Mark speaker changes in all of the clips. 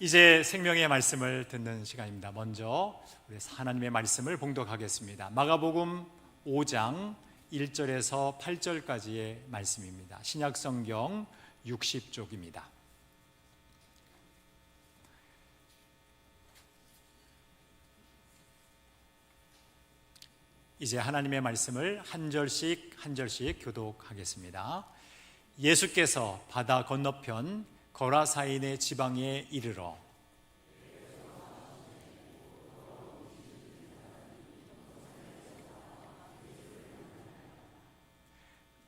Speaker 1: 이제 생명의 말씀을 듣는 시간입니다. 먼저 우리 하나님의 말씀을 봉독하겠습니다. 마가복음 5장 1절에서 8절까지의 말씀입니다. 신약성경 60쪽입니다. 이제 하나님의 말씀을 한 절씩 교독하겠습니다. 예수께서 바다 건너편 거라사인의 지방에 이르러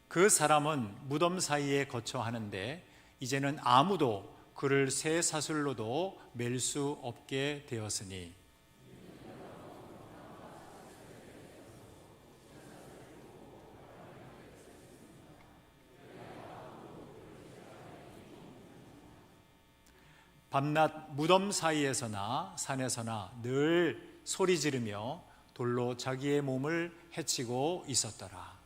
Speaker 1: 그 사람은 무덤 사이에 거처 하는데 이제는 아무도 그를 새 사슬로도 맬 수 없게 되었으니 밤낮 무덤 사이에서나 산에서나 늘 소리 지르며 돌로 자기의 몸을 해치고 있었더라.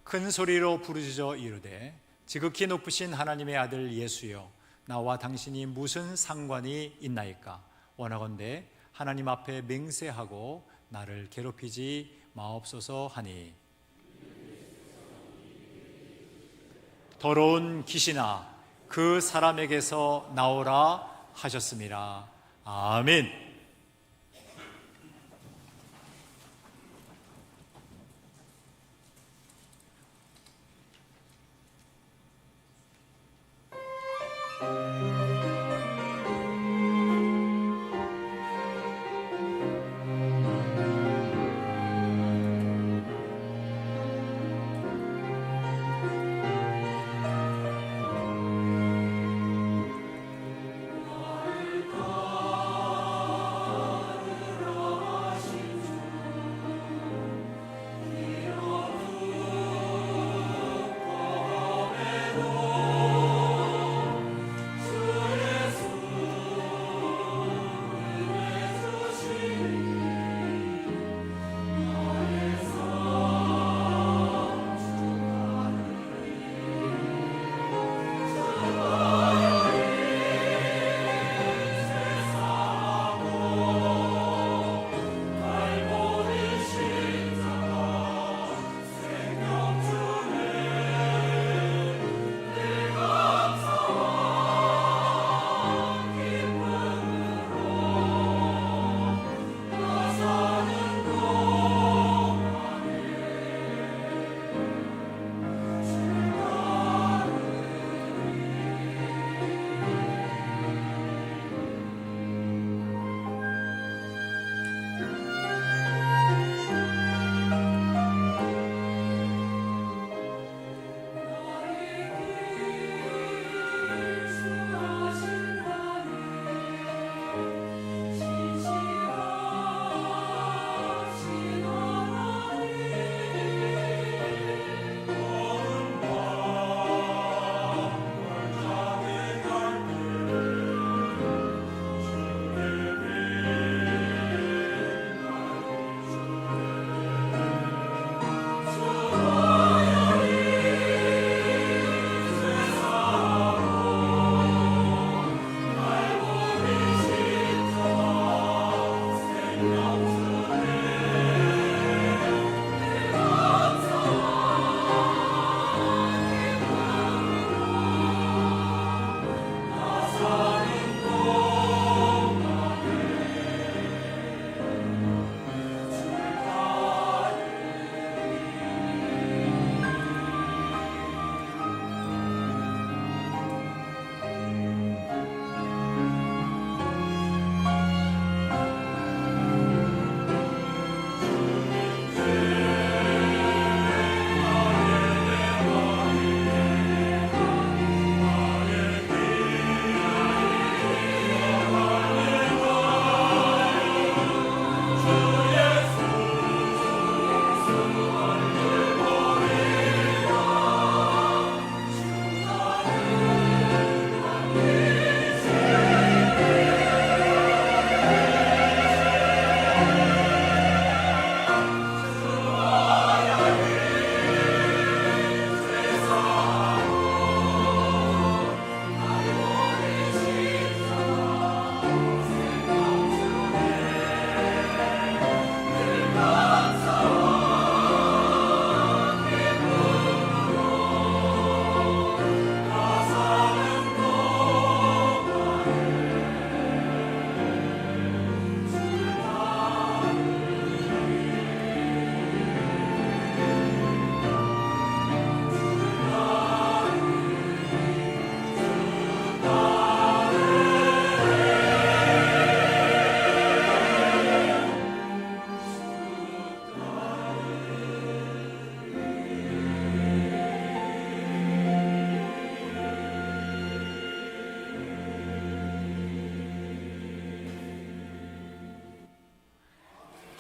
Speaker 1: 큰 소리로 부르짖어 이르되 지극히 높으신 하나님의 아들 예수여, 나와 당신이 무슨 상관이 있나이까? 원하건대 하나님 앞에 맹세하고 나를 괴롭히지 마옵소서 하니, 더러운 귀신아 그 사람에게서 나오라 하셨습니다. 아멘.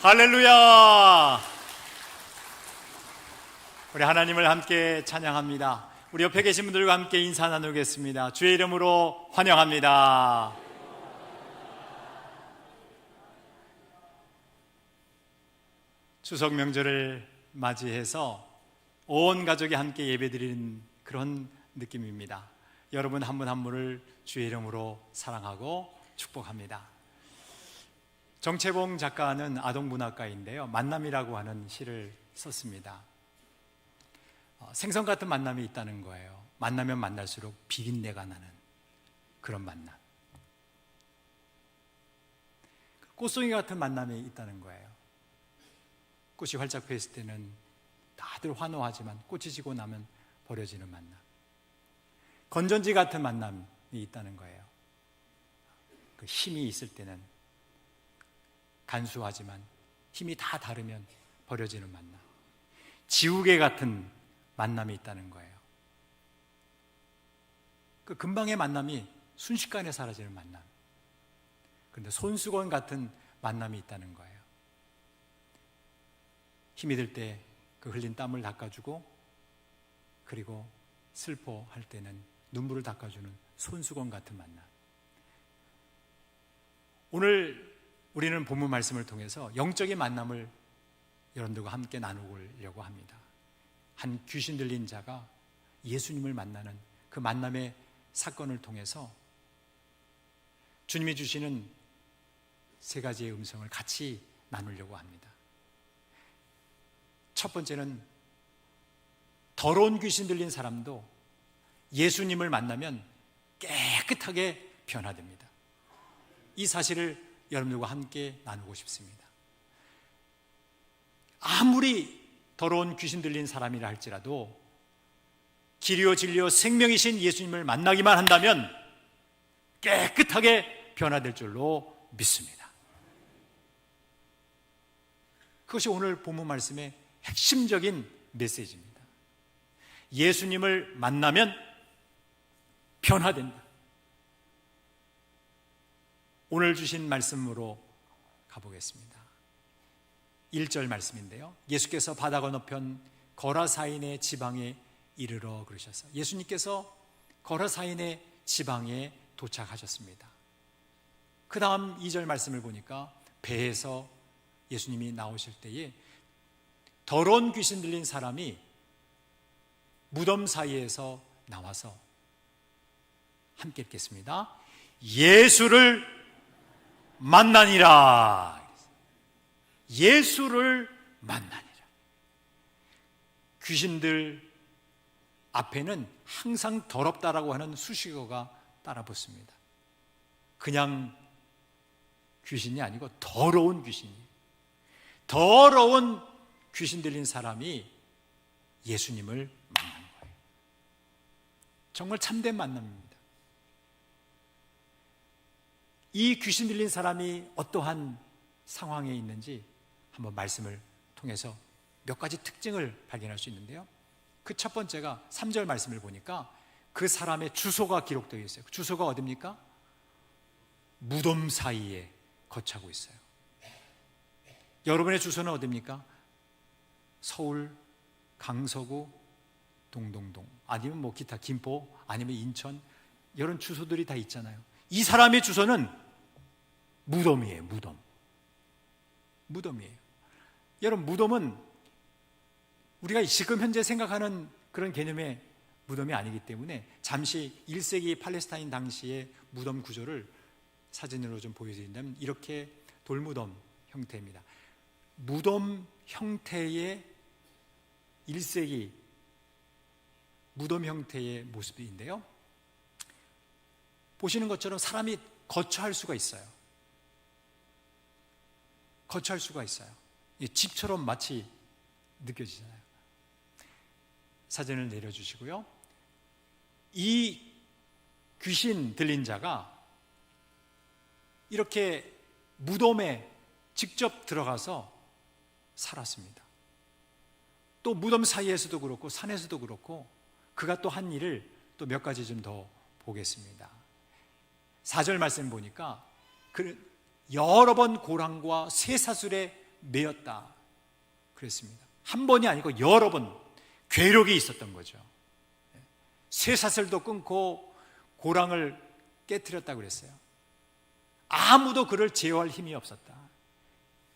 Speaker 1: 할렐루야! 우리 하나님을 함께 찬양합니다. 우리 옆에 계신 분들과 함께 인사 나누겠습니다. 주의 이름으로 환영합니다. 추석 명절을 맞이해서 온 가족이 함께 예배드리는 그런 느낌입니다. 여러분 한 분 한 분을 주의 이름으로 사랑하고 축복합니다. 정채봉 작가는 아동문학가인데요, 만남이라고 하는 시를 썼습니다. 생선 같은 만남이 있다는 거예요. 만나면 만날수록 비린내가 나는 그런 만남. 꽃송이 같은 만남이 있다는 거예요. 꽃이 활짝 피었을 때는 다들 환호하지만 꽃이 지고 나면 버려지는 만남. 건전지 같은 만남이 있다는 거예요. 그 힘이 있을 때는 간수하지만 힘이 다 다르면 버려지는 만남. 지우개 같은 만남이 있다는 거예요. 그 금방의 만남이 순식간에 사라지는 만남. 그런데 손수건 같은 만남이 있다는 거예요. 힘이 들 때 그 흘린 땀을 닦아주고, 그리고 슬퍼할 때는 눈물을 닦아주는 손수건 같은 만남. 오늘 우리는 본문 말씀을 통해서 영적인 만남을 여러분들과 함께 나누려고 합니다. 한 귀신 들린 자가 예수님을 만나는 그 만남의 사건을 통해서 주님이 주시는 세 가지의 음성을 같이 나누려고 합니다. 첫 번째는 더러운 귀신 들린 사람도 예수님을 만나면 깨끗하게 변화됩니다. 이 사실을 여러분들과 함께 나누고 싶습니다. 아무리 더러운 귀신 들린 사람이라 할지라도 길이요 진리요 생명이신 예수님을 만나기만 한다면 깨끗하게 변화될 줄로 믿습니다. 그것이 오늘 본문 말씀의 핵심적인 메시지입니다. 예수님을 만나면 변화된다. 오늘 주신 말씀으로 가보겠습니다. 1절 말씀인데요, 예수께서 바다 건너편 거라사인의 지방에 이르러 그러셨어요. 예수님께서 거라사인의 지방에 도착하셨습니다. 그 다음 2절 말씀을 보니까 배에서 예수님이 나오실 때에 더러운 귀신 들린 사람이 무덤 사이에서 나와서 함께 읽겠습니다. 예수를 만나니라. 예수를 만나니라. 귀신들 앞에는 항상 더럽다라고 하는 수식어가 따라 붙습니다. 그냥 귀신이 아니고 더러운 귀신이에요. 더러운 귀신 들린 사람이 예수님을 만난 거예요. 정말 참된 만남입니다. 이 귀신 들린 사람이 어떠한 상황에 있는지 한번 말씀을 통해서 몇 가지 특징을 발견할 수 있는데요, 그 첫 번째가 3절 말씀을 보니까 그 사람의 주소가 기록되어 있어요. 주소가 어디입니까? 무덤 사이에 거처하고 있어요. 여러분의 주소는 어디입니까? 서울, 강서구, 동동동, 아니면 뭐 기타 김포, 아니면 인천, 이런 주소들이 다 있잖아요. 이 사람의 주소는 무덤이에요. 무덤이에요. 여러분, 무덤은 우리가 지금 현재 생각하는 그런 개념의 무덤이 아니기 때문에 잠시 1세기 팔레스타인 당시의 무덤 구조를 사진으로 좀 보여드린다면 이렇게 돌무덤 형태입니다. 무덤 형태의 1세기 무덤 형태의 모습인데요, 보시는 것처럼 사람이 거처할 수가 있어요. 거처할 수가 있어요. 집처럼 마치 느껴지잖아요. 사진을 내려주시고요, 이 귀신 들린 자가 이렇게 무덤에 직접 들어가서 살았습니다. 또 무덤 사이에서도 그렇고 산에서도 그렇고 그가 또 한 일을 또 몇 가지 좀 더 보겠습니다. 4절 말씀 보니까 그 여러 번 고랑과 쇠사슬에 매였다 그랬습니다. 한 번이 아니고 여러 번 괴력이 있었던 거죠. 쇠사슬도 끊고 고랑을 깨트렸다고 그랬어요. 아무도 그를 제어할 힘이 없었다.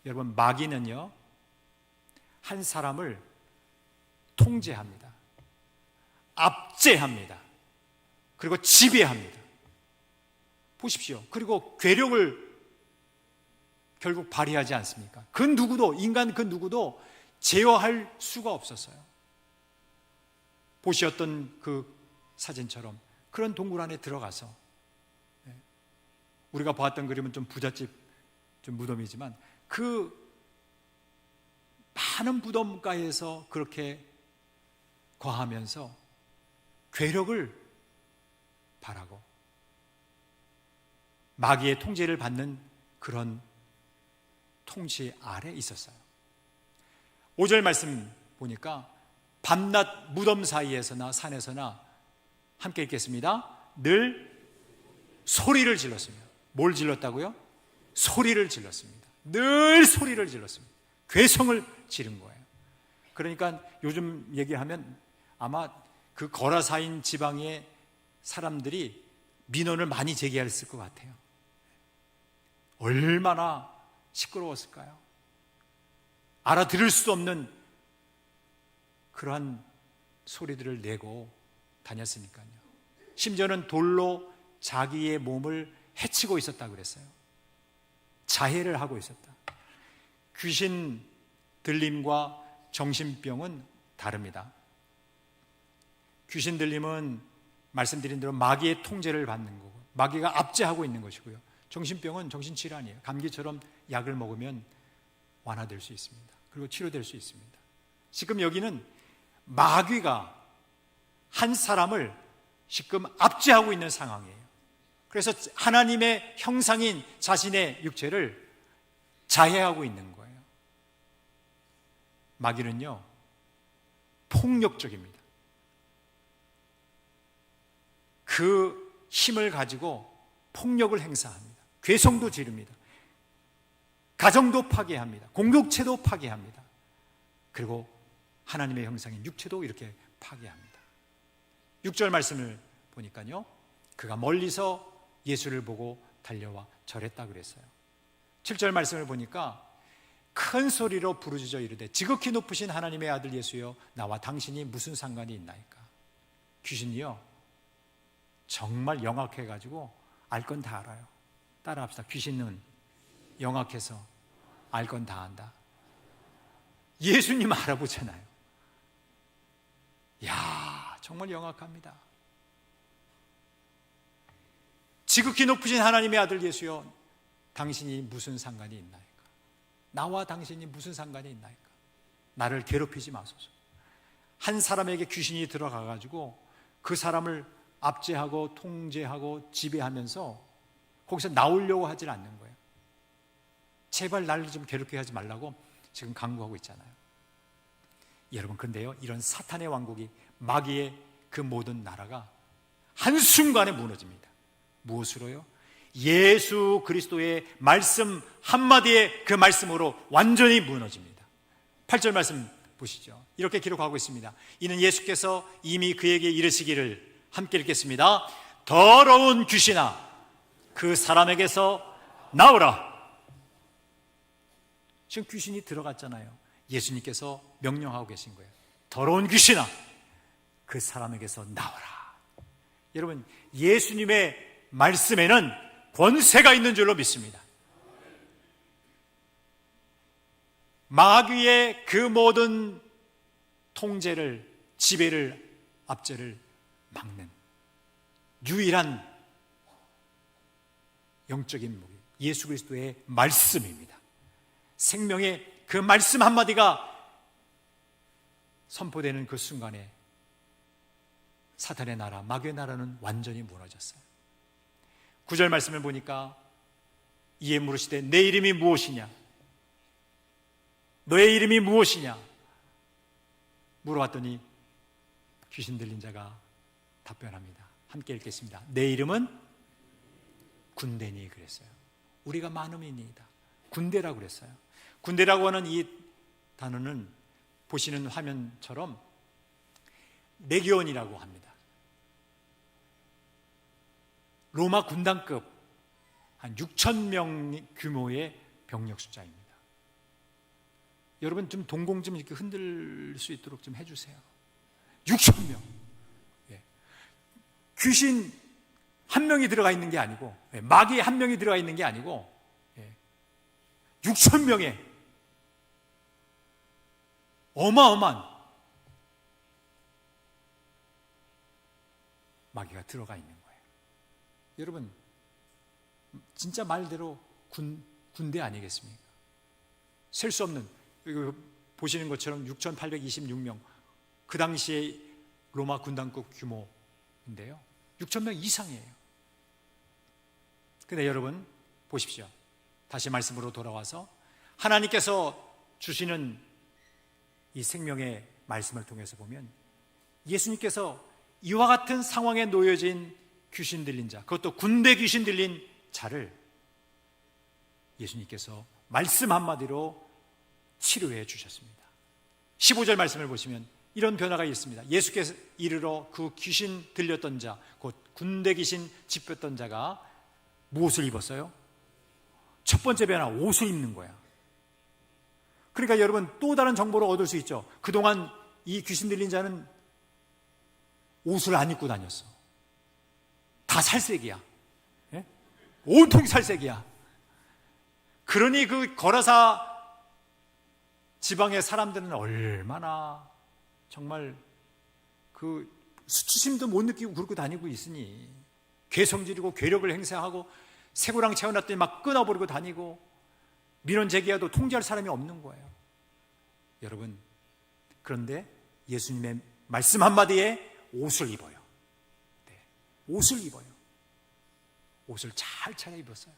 Speaker 1: 여러분, 마귀는요, 한 사람을 통제합니다. 압제합니다. 그리고 지배합니다. 보십시오. 그리고 괴력을 결국 발휘하지 않습니까? 그 누구도, 인간 그 누구도 제어할 수가 없었어요. 보셨던 그 사진처럼 그런 동굴 안에 들어가서, 우리가 보았던 그림은 좀 부잣집 좀 무덤이지만 그 많은 무덤가에서 그렇게 거하면서 괴력을 발하고 마귀의 통제를 받는 그런 통치 아래 있었어요. 5절 말씀 보니까 밤낮 무덤 사이에서나 산에서나 함께 읽겠습니다. 늘 소리를 질렀습니다. 뭘 질렀다고요? 소리를 질렀습니다. 늘 소리를 질렀습니다. 괴성을 지른 거예요. 그러니까 요즘 얘기하면 아마 그 거라사인 지방의 사람들이 민원을 많이 제기했을 것 같아요. 얼마나 시끄러웠을까요? 알아들을 수 없는 그러한 소리들을 내고 다녔으니까요. 심지어는 돌로 자기의 몸을 해치고 있었다고 그랬어요. 자해를 하고 있었다. 귀신 들림과 정신병은 다릅니다. 귀신 들림은 말씀드린 대로 마귀의 통제를 받는 거고 마귀가 압제하고 있는 것이고요. 정신병은 정신질환이에요. 감기처럼 약을 먹으면 완화될 수 있습니다. 그리고 치료될 수 있습니다. 지금 여기는 마귀가 한 사람을 지금 압제하고 있는 상황이에요. 그래서 하나님의 형상인 자신의 육체를 자해하고 있는 거예요. 마귀는요, 폭력적입니다. 그 힘을 가지고 폭력을 행사합니다. 괴성도 지릅니다. 가정도 파괴합니다. 공동체도 파괴합니다. 그리고 하나님의 형상인 육체도 이렇게 파괴합니다. 6절 말씀을 보니까요, 그가 멀리서 예수를 보고 달려와 절했다 그랬어요. 7절 말씀을 보니까 큰 소리로 부르짖어 이르되 지극히 높으신 하나님의 아들 예수여 나와 당신이 무슨 상관이 있나이까. 귀신이요, 정말 영악해가지고 알 건 다 알아요. 따라합시다. 귀신은 영악해서 알 건 다 안다. 예수님 알아보잖아요. 이야, 정말 영악합니다. 지극히 높으신 하나님의 아들 예수여 당신이 무슨 상관이 있나이까. 나와 당신이 무슨 상관이 있나이까. 나를 괴롭히지 마소서. 한 사람에게 귀신이 들어가가지고 그 사람을 압제하고 통제하고 지배하면서 거기서 나오려고 하질 않는 거예요. 제발 나를 좀 괴롭게 하지 말라고 지금 강구하고 있잖아요. 여러분, 그런데요, 이런 사탄의 왕국이, 마귀의 그 모든 나라가 한순간에 무너집니다. 무엇으로요? 예수 그리스도의 말씀 한마디의 그 말씀으로 완전히 무너집니다. 8절 말씀 보시죠. 이렇게 기록하고 있습니다. 이는 예수께서 이미 그에게 이르시기를, 함께 읽겠습니다. 더러운 귀신아 그 사람에게서 나오라. 지금 귀신이 들어갔잖아요. 예수님께서 명령하고 계신 거예요. 더러운 귀신아 그 사람에게서 나오라. 여러분, 예수님의 말씀에는 권세가 있는 줄로 믿습니다. 마귀의 그 모든 통제를, 지배를, 압제를 막는 유일한 영적인 무기, 예수 그리스도의 말씀입니다. 생명의 그 말씀 한마디가 선포되는 그 순간에 사탄의 나라, 마귀의 나라는 완전히 무너졌어요. 9절 말씀을 보니까 이에 물으시되 내 이름이 무엇이냐, 너의 이름이 무엇이냐 물어봤더니 귀신 들린 자가 답변합니다. 함께 읽겠습니다. 내 이름은 군대니 그랬어요. 우리가 많음이니이다. 군대라고 그랬어요. 군대라고 하는 이 단어는 보시는 화면처럼 레기온이라고 합니다. 로마 군단급 한 6,000명 규모의 병력 숫자입니다. 여러분 좀 동공 좀 이렇게 흔들 수 있도록 좀 해주세요. 6,000명. 예. 귀신 한 명이 들어가 있는 게 아니고, 마귀 한 명이 들어가 있는 게 아니고, 6,000명의 어마어마한 마귀가 들어가 있는 거예요. 여러분, 진짜 말대로 군대 아니겠습니까? 셀 수 없는, 이거 보시는 것처럼 6,826명, 그 당시에 로마 군단급 규모인데요. 6,000명 이상이에요. 근데 여러분 보십시오. 다시 말씀으로 돌아와서 하나님께서 주시는 이 생명의 말씀을 통해서 보면 예수님께서 이와 같은 상황에 놓여진 귀신 들린 자, 그것도 군대 귀신 들린 자를 예수님께서 말씀 한마디로 치료해 주셨습니다. 15절 말씀을 보시면 이런 변화가 있습니다. 예수께서 이르러 그 귀신 들렸던 자, 곧 군대 귀신 짚혔던 자가 무엇을 입었어요? 첫 번째 변화, 옷을 입는 거야. 그러니까 여러분 또 다른 정보를 얻을 수 있죠. 그동안 이 귀신 들린 자는 옷을 안 입고 다녔어. 다 살색이야. 예? 온통 살색이야. 그러니 그 거라사 지방의 사람들은 얼마나 정말 그 수치심도 못 느끼고 그러고 다니고 있으니 괴성지르고 괴력을 행사하고 새고랑 채워놨더니 막 끊어버리고 다니고 민원 제기해도 통제할 사람이 없는 거예요. 여러분, 그런데 예수님의 말씀 한마디에 옷을 입어요. 네, 옷을 입어요. 옷을 잘 차려입었어요.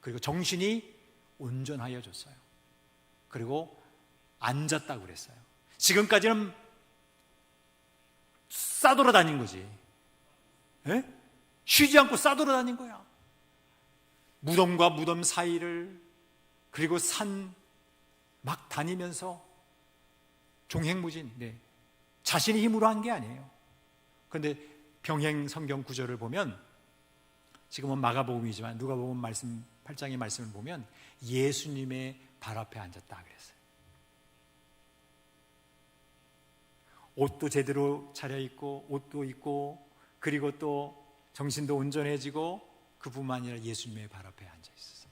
Speaker 1: 그리고 정신이 온전하여졌어요. 그리고 앉았다고 그랬어요. 지금까지는 싸돌아다닌 거지. 에? 쉬지 않고 싸돌아다닌 거야. 무덤과 무덤 사이를, 그리고 산 막 다니면서 종횡무진, 네, 자신의 힘으로 한 게 아니에요. 그런데 병행 성경 구절을 보면, 지금은 마가복음이지만 누가복음 말씀 8장의 말씀을 보면 예수님의 발 앞에 앉았다 그랬어요. 옷도 제대로 차려입고 옷도 입고, 그리고 또 정신도 온전해지고, 그뿐만 아니라 예수님의 발 앞에 앉아 있었어요.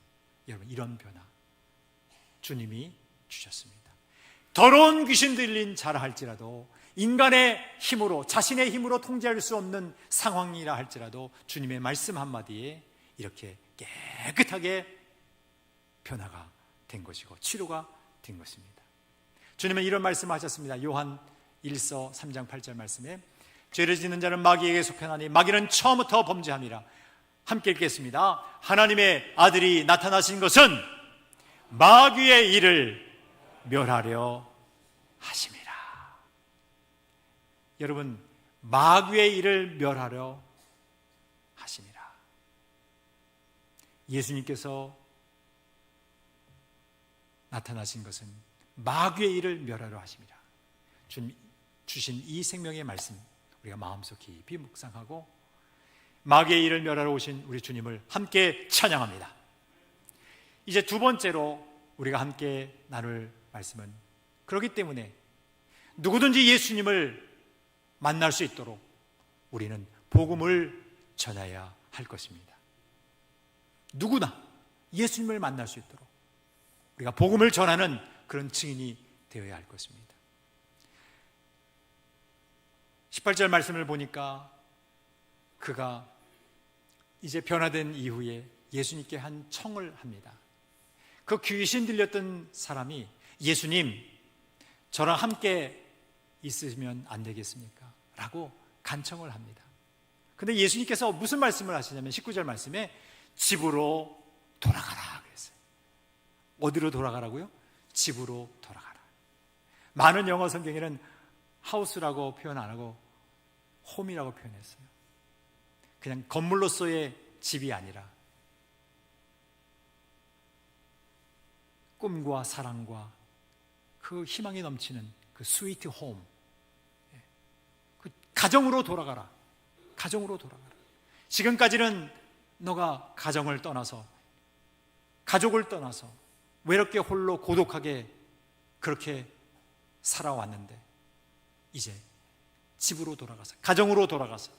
Speaker 1: 여러분, 이런 변화 주님이 주셨습니다. 더러운 귀신 들린 자라 할지라도, 인간의 힘으로, 자신의 힘으로 통제할 수 없는 상황이라 할지라도 주님의 말씀 한마디에 이렇게 깨끗하게 변화가 된 것이고 치료가 된 것입니다. 주님은 이런 말씀을 하셨습니다. 요한 1서 3장 8절 말씀에 죄를 짓는 자는 마귀에게 속하나니 마귀는 처음부터 범죄함이라. 함께 읽겠습니다. 하나님의 아들이 나타나신 것은 마귀의 일을 멸하려 하심이라. 여러분, 마귀의 일을 멸하려 하심이라. 예수님께서 나타나신 것은 마귀의 일을 멸하려 하심이라. 주님 주신 이 생명의 말씀 우리가 마음속 깊이 묵상하고 마귀의 일을 멸하러 오신 우리 주님을 함께 찬양합니다. 이제 두 번째로 우리가 함께 나눌 말씀은, 그렇기 때문에 누구든지 예수님을 만날 수 있도록 우리는 복음을 전해야 할 것입니다. 누구나 예수님을 만날 수 있도록 우리가 복음을 전하는 그런 증인이 되어야 할 것입니다. 18절 말씀을 보니까 그가 이제 변화된 이후에 예수님께 한 청을 합니다. 그 귀신 들렸던 사람이 예수님, 저랑 함께 있으시면 안 되겠습니까? 라고 간청을 합니다. 근데 예수님께서 무슨 말씀을 하시냐면 19절 말씀에 집으로 돌아가라 그랬어요. 어디로 돌아가라고요? 집으로 돌아가라. 많은 영어 성경에는 하우스라고 표현 안 하고 홈이라고 표현했어요. 그냥 건물로서의 집이 아니라 꿈과 사랑과 그 희망이 넘치는 그 스위트 홈, 그 가정으로 돌아가라. 가정으로 돌아가라. 지금까지는 너가 가정을 떠나서, 가족을 떠나서 외롭게 홀로 고독하게 그렇게 살아왔는데 이제 집으로 돌아가서, 가정으로 돌아가서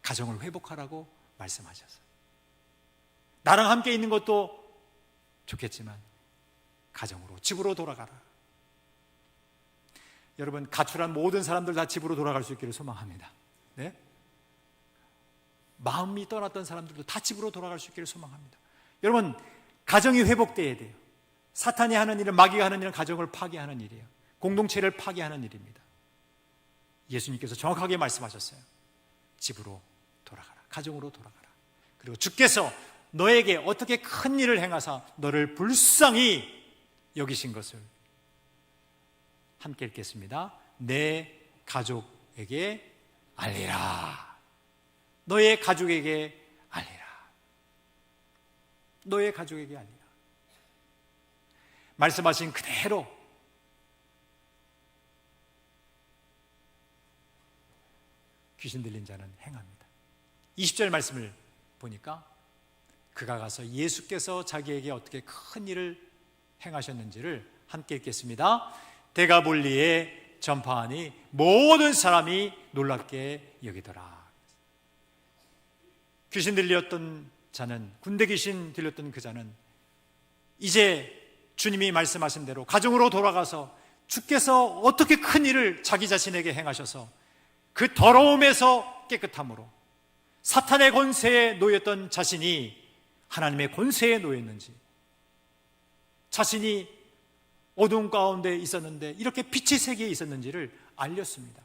Speaker 1: 가정을 회복하라고 말씀하셨어요. 나랑 함께 있는 것도 좋겠지만 가정으로, 집으로 돌아가라. 여러분, 가출한 모든 사람들 다 집으로 돌아갈 수 있기를 소망합니다. 네? 마음이 떠났던 사람들도 다 집으로 돌아갈 수 있기를 소망합니다. 여러분, 가정이 회복돼야 돼요. 사탄이 하는 일은, 마귀가 하는 일은 가정을 파괴하는 일이에요. 공동체를 파괴하는 일입니다. 예수님께서 정확하게 말씀하셨어요. 집으로 돌아가라. 가정으로 돌아가라. 그리고 주께서 너에게 어떻게 큰 일을 행하사 너를 불쌍히 여기신 것을 함께 읽겠습니다. 내 가족에게 알리라. 너의 가족에게 알리라. 너의 가족에게 알리라. 말씀하신 그대로 귀신 들린 자는 행합니다. 20절 말씀을 보니까 그가 가서 예수께서 자기에게 어떻게 큰 일을 행하셨는지를 함께 읽겠습니다. 데가볼리에 전파하니 모든 사람이 놀랍게 여기더라. 귀신 들렸던 자는, 군대 귀신 들렸던 그 자는 이제 주님이 말씀하신 대로 가정으로 돌아가서 주께서 어떻게 큰 일을 자기 자신에게 행하셔서 그 더러움에서 깨끗함으로 사탄의 권세에 놓였던 자신이 하나님의 권세에 놓였는지, 자신이 어두운 가운데 있었는데 이렇게 빛의 세계에 있었는지를 알렸습니다.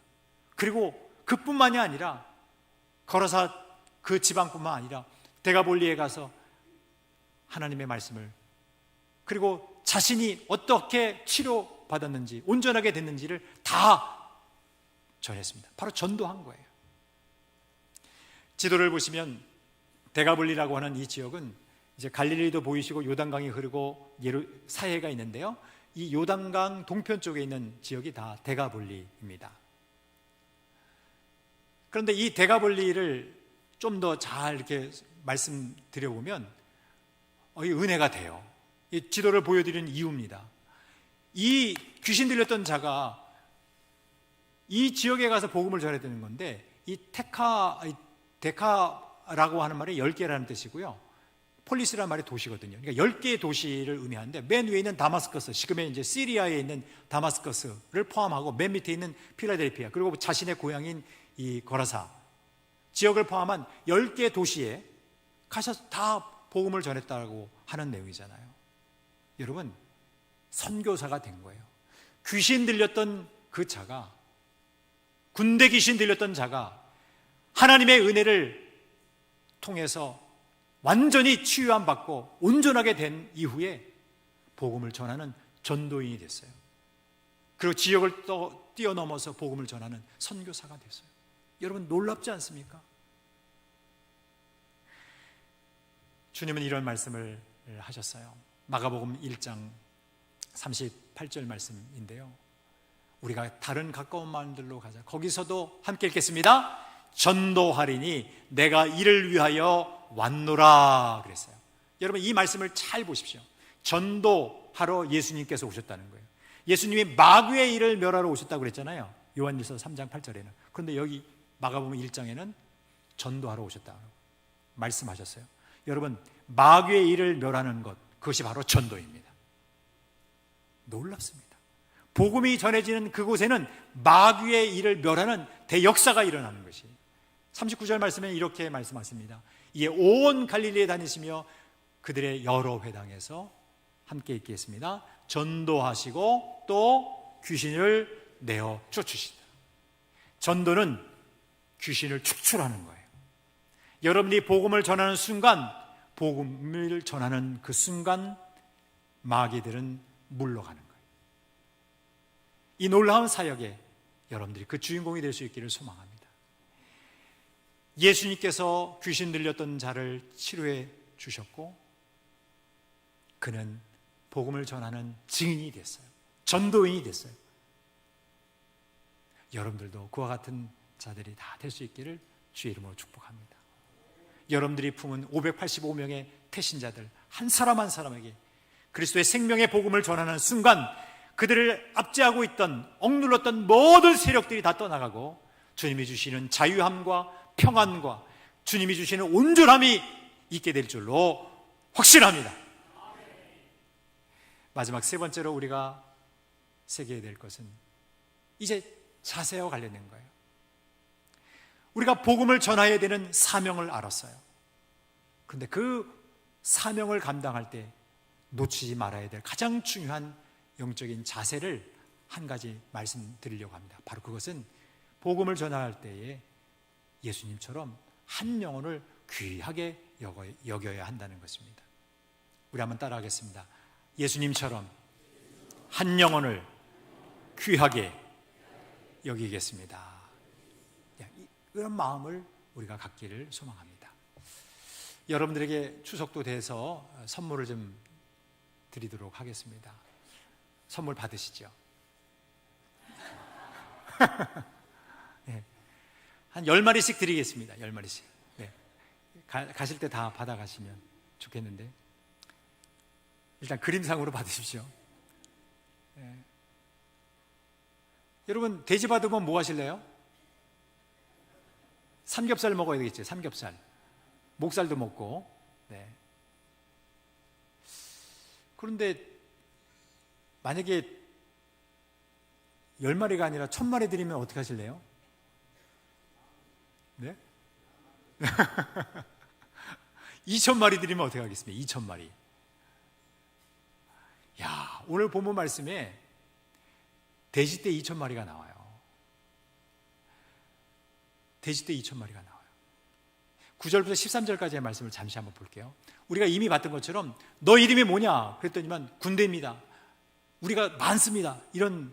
Speaker 1: 그리고 그뿐만이 아니라 거라사 그 지방뿐만 아니라 데가볼리에 가서 하나님의 말씀을, 그리고 자신이 어떻게 치료받았는지, 온전하게 됐는지를 다 전했습니다. 바로 전도한 거예요. 지도를 보시면 데가볼리라고 하는 이 지역은 이제 갈릴리도 보이시고 요단강이 흐르고 사해가 있는데요, 이 요단강 동편 쪽에 있는 지역이 다 데가볼리입니다. 그런데 이 데가볼리를 좀 더 잘 이렇게 말씀드려보면 이 은혜가 돼요. 이 지도를 보여드리는 이유입니다. 이 귀신 들렸던 자가 이 지역에 가서 복음을 전해야 되는 건데, 이 데카라고 하는 말이 10개라는 뜻이고요, 폴리스라는 말이 도시거든요. 그러니까 10개의 도시를 의미하는데, 맨 위에 있는 다마스커스, 지금의 이제 시리아에 있는 다마스커스를 포함하고 맨 밑에 있는 필라델피아, 그리고 자신의 고향인 이 거라사 지역을 포함한 10개 도시에 가셔서 다 복음을 전했다고 하는 내용이잖아요. 여러분, 선교사가 된 거예요. 귀신 들렸던 그 자가, 군대 귀신 들렸던 자가 하나님의 은혜를 통해서 완전히 치유함 받고 온전하게 된 이후에 복음을 전하는 전도인이 됐어요. 그리고 지역을 또 뛰어넘어서 복음을 전하는 선교사가 됐어요. 여러분, 놀랍지 않습니까? 주님은 이런 말씀을 하셨어요. 마가복음 1장 38절 말씀인데요, 우리가 다른 가까운 마을들로 가자. 거기서도 함께 읽겠습니다. 전도하리니 내가 이를 위하여 왔노라 그랬어요. 여러분, 이 말씀을 잘 보십시오. 전도하러 예수님께서 오셨다는 거예요. 예수님이 마귀의 일을 멸하러 오셨다고 그랬잖아요, 요한일서 3장 8절에는. 그런데 여기 마가복음 1장에는 전도하러 오셨다고 말씀하셨어요. 여러분, 마귀의 일을 멸하는 것, 그것이 바로 전도입니다. 놀랍습니다. 복음이 전해지는 그곳에는 마귀의 일을 멸하는 대역사가 일어나는 것이, 39절 말씀에 이렇게 말씀하십니다. 이에 온 갈릴리에 다니시며 그들의 여러 회당에서 함께 있겠습니다. 전도하시고 또 귀신을 내어 쫓으시다. 전도는 귀신을 축출하는 거예요. 여러분이 복음을 전하는 순간, 복음을 전하는 그 순간 마귀들은 물러가는 거예요. 이 놀라운 사역에 여러분들이 그 주인공이 될 수 있기를 소망합니다. 예수님께서 귀신 들렸던 자를 치료해 주셨고, 그는 복음을 전하는 증인이 됐어요. 전도인이 됐어요. 여러분들도 그와 같은 자들이 다 될 수 있기를 주의 이름으로 축복합니다. 여러분들이 품은 585명의 태신자들 한 사람 한 사람에게 그리스도의 생명의 복음을 전하는 순간 그들을 압제하고 있던 억눌렀던 모든 세력들이 다 떠나가고 주님이 주시는 자유함과 평안과 주님이 주시는 온전함이 있게 될 줄로 확신합니다. 마지막 세 번째로 우리가 새겨야 될 것은 이제 자세와 관련된 거예요. 우리가 복음을 전해야 되는 사명을 알았어요. 그런데 그 사명을 감당할 때 놓치지 말아야 될 가장 중요한 영적인 자세를 한 가지 말씀드리려고 합니다. 바로 그것은 복음을 전할 때에 예수님처럼 한 영혼을 귀하게 여겨야 한다는 것입니다. 우리 한번 따라하겠습니다. 예수님처럼 한 영혼을 귀하게 여기겠습니다. 그런 마음을 우리가 갖기를 소망합니다. 여러분들에게 추석도 돼서 선물을 좀 드리도록 하겠습니다. 선물 받으시죠? 네. 한 10마리씩 드리겠습니다. 10마리씩. 네. 가실 때 다 받아가시면 좋겠는데 일단 그림상으로 받으십시오. 네. 여러분 돼지 받으면 뭐 하실래요? 삼겹살 먹어야 되겠죠. 삼겹살. 목살도 먹고. 네. 그런데 만약에 10마리가 아니라 1000마리 드리면 어떻게 하실래요? 네? 2000마리 드리면 어떻게 하겠습니까? 2000마리. 야, 오늘 본문 말씀에 돼지떼 2000마리가 나와요. 돼지떼 2000마리가 나와요. 9절부터 13절까지의 말씀을 잠시 한번 볼게요. 우리가 이미 봤던 것처럼 너 이름이 뭐냐? 그랬더니만 군대입니다. 우리가 많습니다. 이런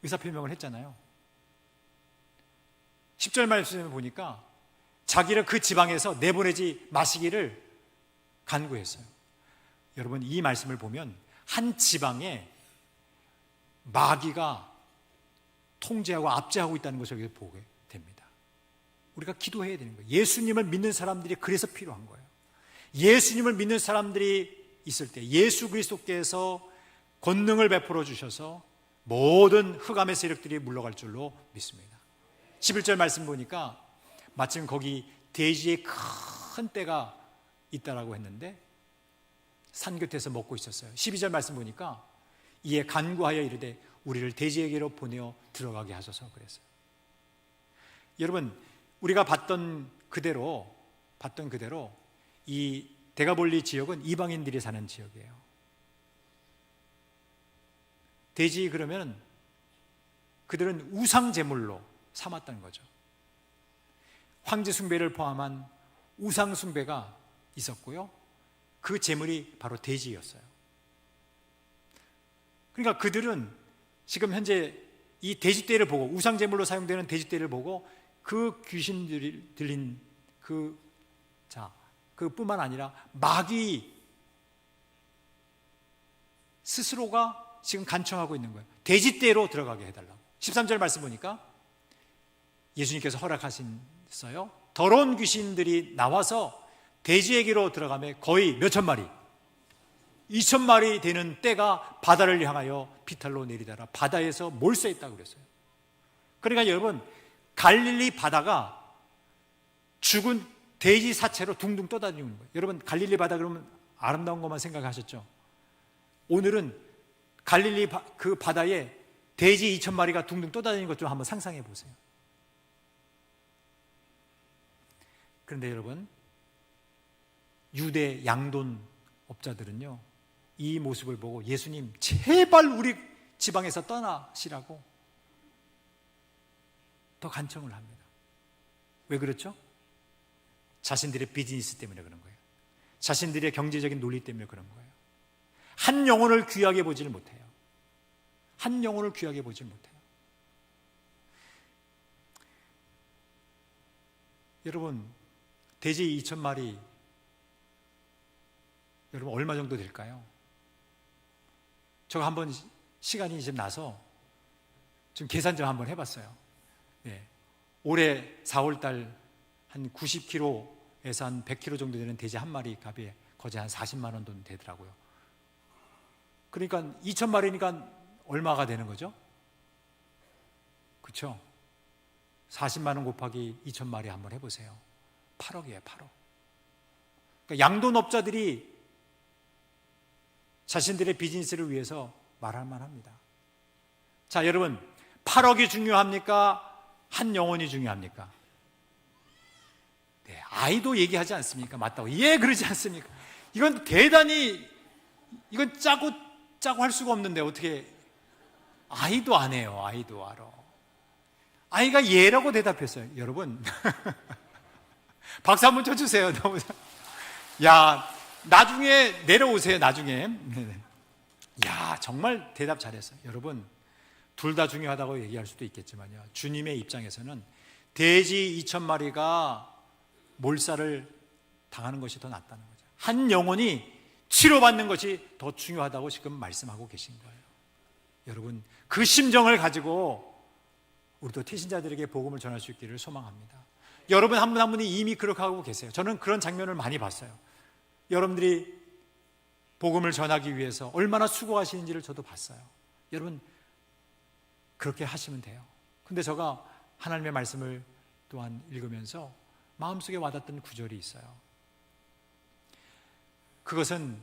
Speaker 1: 의사표명을 했잖아요. 10절 말씀을 보니까 자기를 그 지방에서 내보내지 마시기를 간구했어요. 여러분 이 말씀을 보면 한 지방에 마귀가 통제하고 압제하고 있다는 것을 여기서 보게 됩니다. 우리가 기도해야 되는 거예요. 예수님을 믿는 사람들이 그래서 필요한 거예요. 예수님을 믿는 사람들이 있을 때 예수 그리스도께서 권능을 베풀어 주셔서 모든 흑암의 세력들이 물러갈 줄로 믿습니다. 11절 말씀 보니까 마침 거기 돼지의 큰 떼가 있다라고 했는데 산 곁에서 먹고 있었어요. 12절 말씀 보니까 이에 간구하여 이르되 우리를 돼지에게로 보내어 들어가게 하소서 그랬어요. 여러분 우리가 봤던 그대로 이 데가볼리 지역은 이방인들이 사는 지역이에요. 돼지 그러면 그들은 우상 제물로 삼았던 거죠. 황제 숭배를 포함한 우상 숭배가 있었고요. 그 제물이 바로 돼지였어요. 그러니까 그들은 지금 현재 이 돼지떼를 보고 우상 제물로 사용되는 돼지떼를 보고 그 귀신들이 들린 그뿐만 아니라 마귀 스스로가 지금 간청하고 있는 거예요. 돼지떼로 들어가게 해달라고. 13절 말씀 보니까 예수님께서 허락하셨어요. 더러운 귀신들이 나와서 돼지에게로 들어가면 거의 몇천 마리 2000마리 되는 떼가 바다를 향하여 비탈로 내리다가 바다에서 몰수했다고 그랬어요. 그러니까 여러분 갈릴리 바다가 죽은 돼지 사체로 둥둥 떠다니는 거예요. 여러분 갈릴리 바다 그러면 아름다운 것만 생각하셨죠? 오늘은 갈릴리 그 바다에 돼지 2000마리가 둥둥 떠다니는 것 좀 한번 상상해 보세요. 그런데 여러분 유대 양돈 업자들은요 이 모습을 보고 예수님 제발 우리 지방에서 떠나시라고 더 간청을 합니다. 왜 그렇죠? 자신들의 비즈니스 때문에 그런 거예요. 자신들의 경제적인 논리 때문에 그런 거예요. 한 영혼을 귀하게 보지를 못해요. 한 영혼을 귀하게 보지를 못해요. 여러분 돼지 2000마리 여러분 얼마 정도 될까요? 제가 한번 시간이 좀 나서 좀 계산 좀 한번 해봤어요. 네. 올해 4월달 한 90kg에서 한 100kg 정도 되는 돼지 한 마리 값이 거의 한 40만 원 돈 되더라고요. 그러니까 2,000마리니까 얼마가 되는 거죠? 그렇죠? 40만 원 곱하기 2,000마리 한번 해보세요. 8억이에요, 8억. 그러니까 양돈업자들이 자신들의 비즈니스를 위해서 말할 만합니다. 자, 여러분, 8억이 중요합니까? 한 영혼이 중요합니까? 네, 아이도 얘기하지 않습니까? 맞다고. 예, 그러지 않습니까? 이건 대단히, 이건 짜고 할 수가 없는데 어떻게 아이도 안 해요. 아이도 알아. 아이가 예라고 대답했어요. 여러분 박수 한번 쳐주세요. 너무 야, 나중에 내려오세요. 나중에. 야, 정말 대답 잘했어요. 여러분, 둘 다 중요하다고 얘기할 수도 있겠지만요, 주님의 입장에서는 돼지 2,000마리가 몰살을 당하는 것이 더 낫다는 거죠. 한 영혼이 치료받는 것이 더 중요하다고 지금 말씀하고 계신 거예요. 여러분, 그 심정을 가지고 우리도 태신자들에게 복음을 전할 수 있기를 소망합니다. 여러분 한 분 한 분이 이미 그렇게 하고 계세요. 저는 그런 장면을 많이 봤어요. 여러분들이 복음을 전하기 위해서 얼마나 수고하시는지를 저도 봤어요. 여러분, 그렇게 하시면 돼요. 근데 제가 하나님의 말씀을 또한 읽으면서 마음속에 와닿던 구절이 있어요. 그것은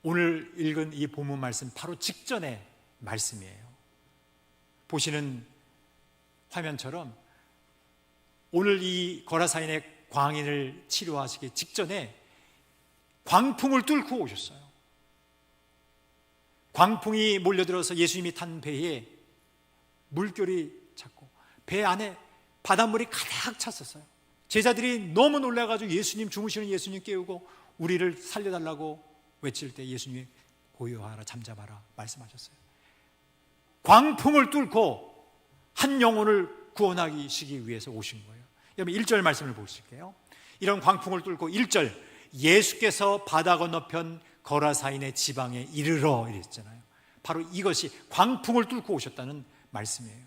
Speaker 1: 오늘 읽은 이 본문 말씀 바로 직전의 말씀이에요. 보시는 화면처럼 오늘 이 거라사인의 광인을 치료하시기 직전에 광풍을 뚫고 오셨어요. 광풍이 몰려들어서 예수님이 탄 배에 물결이 찼고 배 안에 바닷물이 가득 찼었어요. 제자들이 너무 놀라가지고 예수님, 주무시는 예수님 깨우고 우리를 살려달라고 외칠 때 예수님이 고요하라, 잠잠하라 말씀하셨어요. 광풍을 뚫고 한 영혼을 구원하시기 위해서 오신 거예요. 여러분 1절 말씀을 보실게요. 이런 광풍을 뚫고 1절, 예수께서 바다 건너편 거라사인의 지방에 이르러 이랬잖아요. 바로 이것이 광풍을 뚫고 오셨다는 말씀이에요.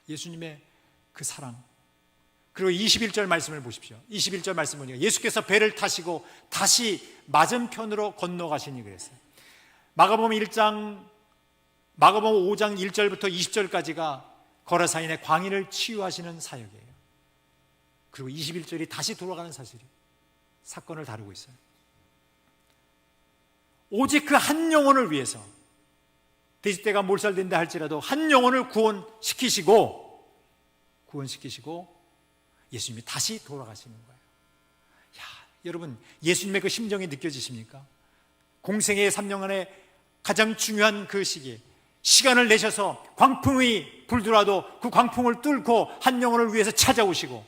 Speaker 1: 예수님의 그 사랑. 그리고 21절 말씀을 보십시오. 21절 말씀 보니까 예수께서 배를 타시고 다시 맞은편으로 건너가시니 그랬어요. 마가복음 5장 1절부터 20절까지가 거라사인의 광인을 치유하시는 사역이에요. 그리고 21절이 다시 돌아가는 사건을 다루고 있어요. 오직 그 한 영혼을 위해서 돼지떼가 몰살된다 할지라도 한 영혼을 구원시키시고 예수님이 다시 돌아가시는 거예요. 야, 여러분, 예수님의 그 심정이 느껴지십니까? 공생의 3년 안에 가장 중요한 그 시기에 시간을 내셔서 광풍이 불더라도 그 광풍을 뚫고 한 영혼을 위해서 찾아오시고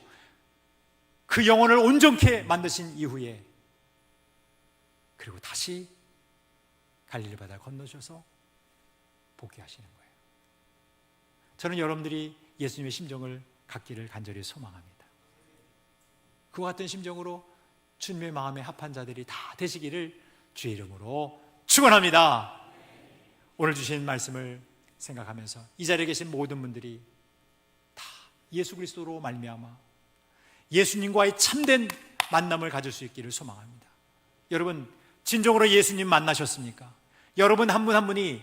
Speaker 1: 그 영혼을 온전케 만드신 이후에 그리고 다시 갈릴리 바다 건너셔서 복귀하시는 거예요. 저는 여러분들이 예수님의 심정을 갖기를 간절히 소망합니다. 그와 같은 심정으로 주님의 마음에 합한 자들이 다 되시기를 주의 이름으로 축원합니다. 오늘 주신 말씀을 생각하면서 이 자리에 계신 모든 분들이 다 예수 그리스도로 말미암아 예수님과의 참된 만남을 가질 수 있기를 소망합니다. 여러분, 진정으로 예수님 만나셨습니까? 여러분 한 분 한 분이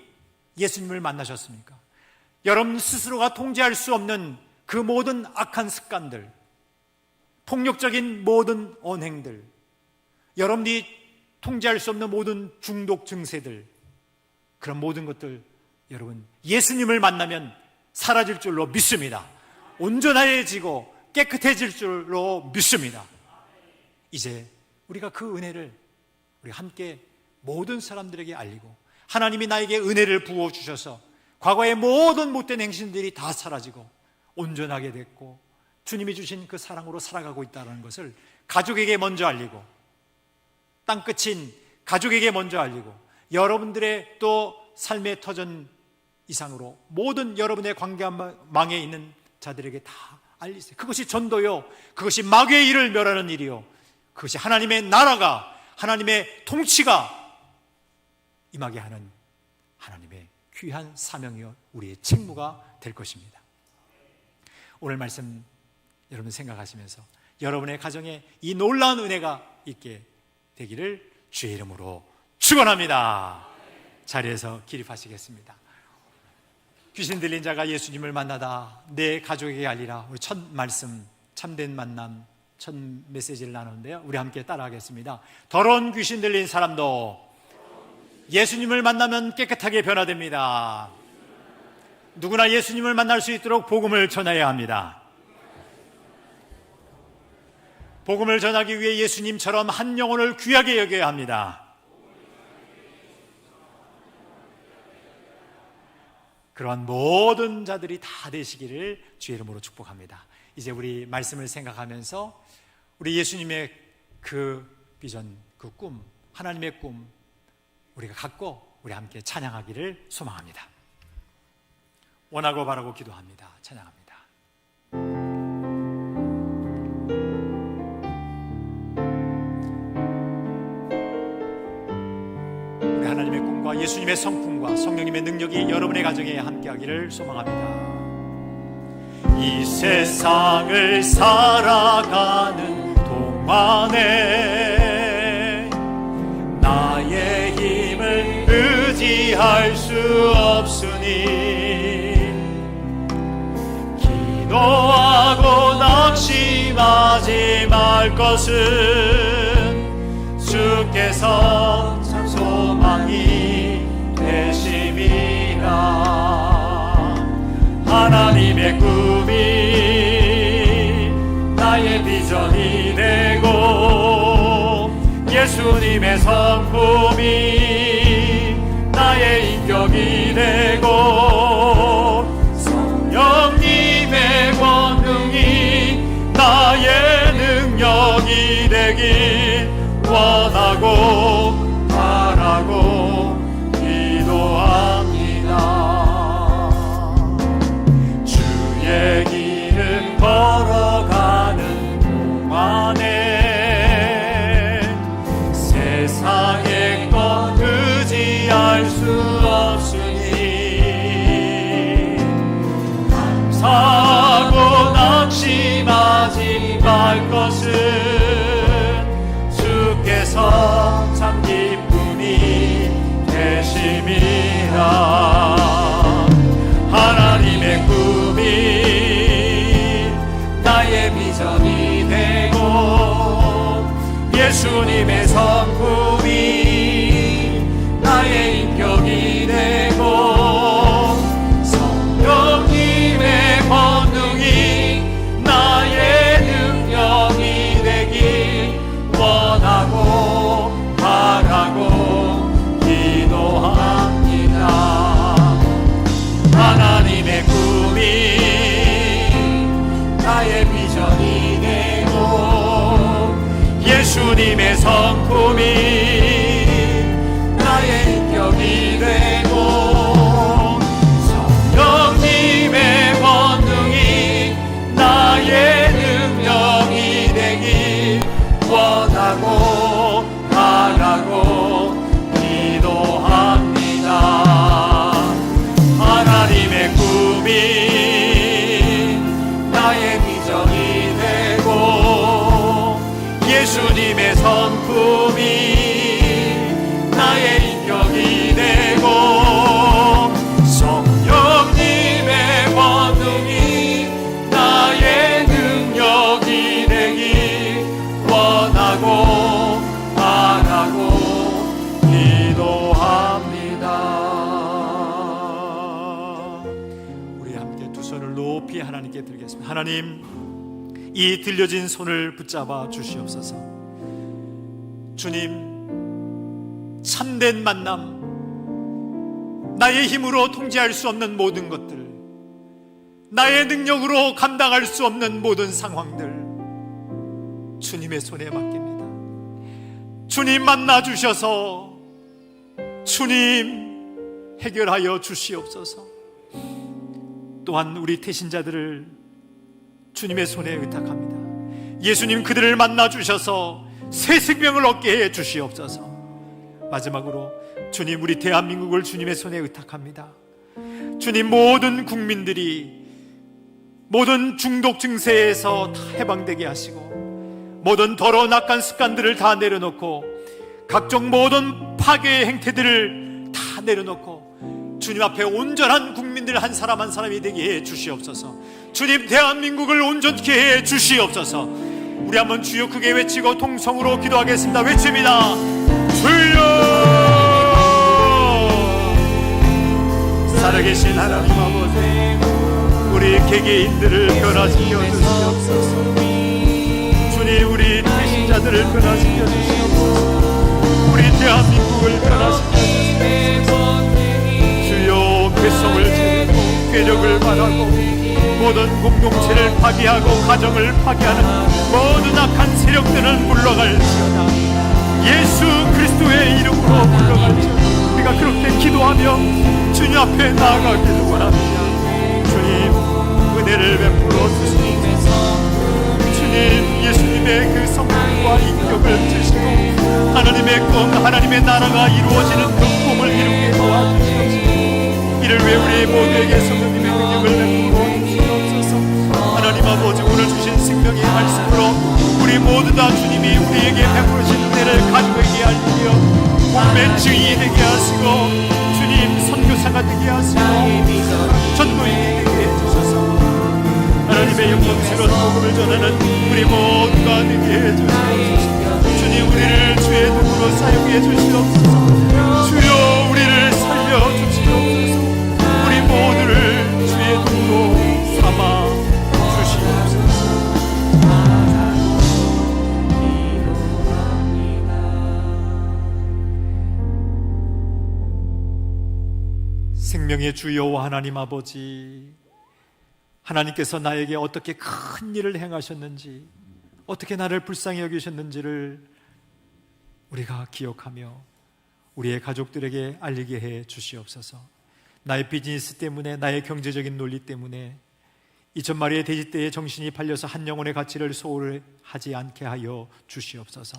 Speaker 1: 예수님을 만나셨습니까? 여러분 스스로가 통제할 수 없는 그 모든 악한 습관들, 폭력적인 모든 언행들, 여러분이 통제할 수 없는 모든 중독 증세들, 그런 모든 것들 여러분 예수님을 만나면 사라질 줄로 믿습니다. 온전해지고 깨끗해질 줄로 믿습니다. 이제 우리가 그 은혜를 우리 함께 모든 사람들에게 알리고 하나님이 나에게 은혜를 부어주셔서 과거의 모든 못된 행실들이 다 사라지고 온전하게 됐고 주님이 주신 그 사랑으로 살아가고 있다는 것을 가족에게 먼저 알리고 땅끝인 가족에게 먼저 알리고 여러분들의 또 삶의 터전 이상으로 모든 여러분의 관계망에 있는 자들에게 다 알리세요. 그것이 전도요, 그것이 마귀의 일을 멸하는 일이요, 그것이 하나님의 나라가, 하나님의 통치가 임하게 하는 하나님의 귀한 사명이요 우리의 책무가 될 것입니다. 오늘 말씀 여러분 생각하시면서 여러분의 가정에 이 놀라운 은혜가 있게 되기를 주의 이름으로 축원합니다. 자리에서 기립하시겠습니다. 귀신 들린 자가 예수님을 만나다 내 가족에게 알리라. 우리 첫 말씀, 참된 만남 첫 메시지를 나누는데요, 우리 함께 따라하겠습니다. 더러운 귀신 들린 사람도 예수님을 만나면 깨끗하게 변화됩니다. 누구나 예수님을 만날 수 있도록 복음을 전해야 합니다. 복음을 전하기 위해 예수님처럼 한 영혼을 귀하게 여겨야 합니다. 그러한 모든 자들이 다 되시기를 주의 이름으로 축복합니다. 이제 우리 말씀을 생각하면서 우리 예수님의 그 비전, 그 꿈, 하나님의 꿈 우리가 갖고 우리 함께 찬양하기를 소망합니다. 원하고 바라고 기도합니다. 찬양합니다. 우리 하나님의 꿈과 예수님의 성품과 성령님의 능력이 여러분의 가정에 함께하기를 소망합니다. 이 세상을 살아가는 동안에 나의 힘을 의지할 수 없으니 기도하고 낙심하지 말 것은 주께서 참 소망이 되심이라. 하나님의 꿈이 나의 비전이 되고 예수님의 성품이 나의 인격이 되고 성령님의 권능이 나의 능력이 되길 원하고 바라고 기도합니다. 주의 길을 걸어가는 동안에 세상의 것 의지할 수 없으니 감사하고 낙심하지 말 것은 주께서 참 기쁨이 되심이라. 하나님의 꿈이 나의 비전이 되고 예수님의 성품이 나의 인격이 되고 성령님의 권능이 나의 능력이 되길 원하고 바라고 기도합니다. 하나님의 꿈이 나의 비전이 되고 예수님의 성품이 나의 인격이 되고 성령님의 권능이 나의 능력이 되길 원하고 바라고 기도합니다. 하나님의 꿈이 나의 비전이 되고 예수님의 성품이 나의 인격이 되고 성령님의 권능이 나의 능력이 되길 원하고 바라고 기도합니다. 우리 함께 두 손을 높이 하나님께 드리겠습니다. 하나님, 이 들려진 손을 붙잡아 주시옵소서. 주님, 참된 만남, 나의 힘으로 통제할 수 없는 모든 것들, 나의 능력으로 감당할 수 없는 모든 상황들 주님의 손에 맡깁니다. 주님 만나 주셔서 주님 해결하여 주시옵소서. 또한 우리 태신자들을 주님의 손에 의탁합니다. 예수님 그들을 만나 주셔서 새 생명을 얻게 해 주시옵소서. 마지막으로 주님, 우리 대한민국을 주님의 손에 의탁합니다. 주님, 모든 국민들이 모든 중독 증세에서 다 해방되게 하시고, 모든 더러운 악한 습관들을 다 내려놓고, 각종 모든 파괴의 행태들을 다 내려놓고 주님 앞에 온전한 국민들 한 사람 한 사람이 되게 해 주시옵소서. 주님, 대한민국을 온전케 해 주시옵소서. 우리 한번 주여 크게 외치고 통성으로 기도하겠습니다. 외칩니다. 주여! 살아계신 하나님 아버지, 우리 개개인들을 변화시켜 주시옵소서. 주님, 우리 배신자들을 변화시켜 주시옵소서. 우리 대한민국을 변화시켜 주시옵소서. 주여, 괴성을 지르고 괴력을 말하고 모든 공동체를 파괴하고 가정을 파괴하는 모든 악한 세력들은 물러갈지어다. 예수 그리스도의 이름으로 물러갈지어다. 우리가 그렇게 기도하며 주님 앞에 나아가기를 원합니다. 주님, 은혜를 베풀어 주시옵소서. 주님, 예수님의 그 성품과 인격을 주시고 하나님의 꿈, 하나님의 나라가 이루어지는 그 꿈을 이루게 도와주시옵소서. 이를 왜 우리 모두에게 성령님의 능력을 베풀어 주시옵소서. 하나님 아버지, 오늘 주신 생명의 말씀으로 우리 모두 다 주님이 우리에게 베푸신 은혜를 가족에게 알리며 몸의 증인이 되게 하시고, 주님, 선교사가 되게 하시고 전도인이 되게 해주셔서 하나님의 영광스러운 복음을 전하는 우리 모두가 되게 해주시옵소서. 주님, 우리를 주의 도구로 사용해 주시옵소서. 주여, 우리를 살려주시옵소서. 우리 모두를 주의 도구로 삼아 주시옵소서. 생명의 주 여호와 하나님 아버지, 하나님께서 나에게 어떻게 큰 일을 행하셨는지, 어떻게 나를 불쌍히 여기셨는지를 우리가 기억하며 우리의 가족들에게 알리게 해 주시옵소서. 나의 비즈니스 때문에, 나의 경제적인 논리 때문에 2000마리의 돼지떼의 정신이 팔려서 한 영혼의 가치를 소홀하지 않게 하여 주시옵소서.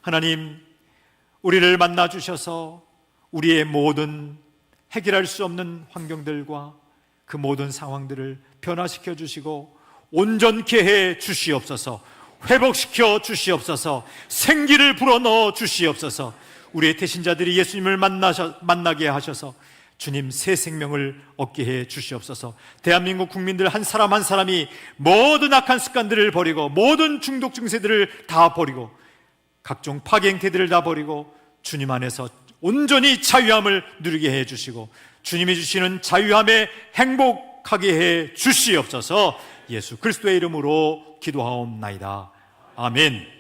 Speaker 1: 하나님, 우리를 만나 주셔서 우리의 모든 해결할 수 없는 환경들과 그 모든 상황들을 변화시켜 주시고 온전케 해 주시옵소서. 회복시켜 주시옵소서. 생기를 불어넣어 주시옵소서. 우리의 태신자들이 예수님을 만나게 하셔서 주님, 새 생명을 얻게 해 주시옵소서. 대한민국 국민들 한 사람 한 사람이 모든 악한 습관들을 버리고 모든 중독 증세들을 다 버리고 각종 파괴 행태들을 다 버리고 주님 안에서 온전히 자유함을 누리게 해 주시고 주님이 주시는 자유함에 행복하게 해 주시옵소서. 예수 그리스도의 이름으로 기도하옵나이다. 아멘.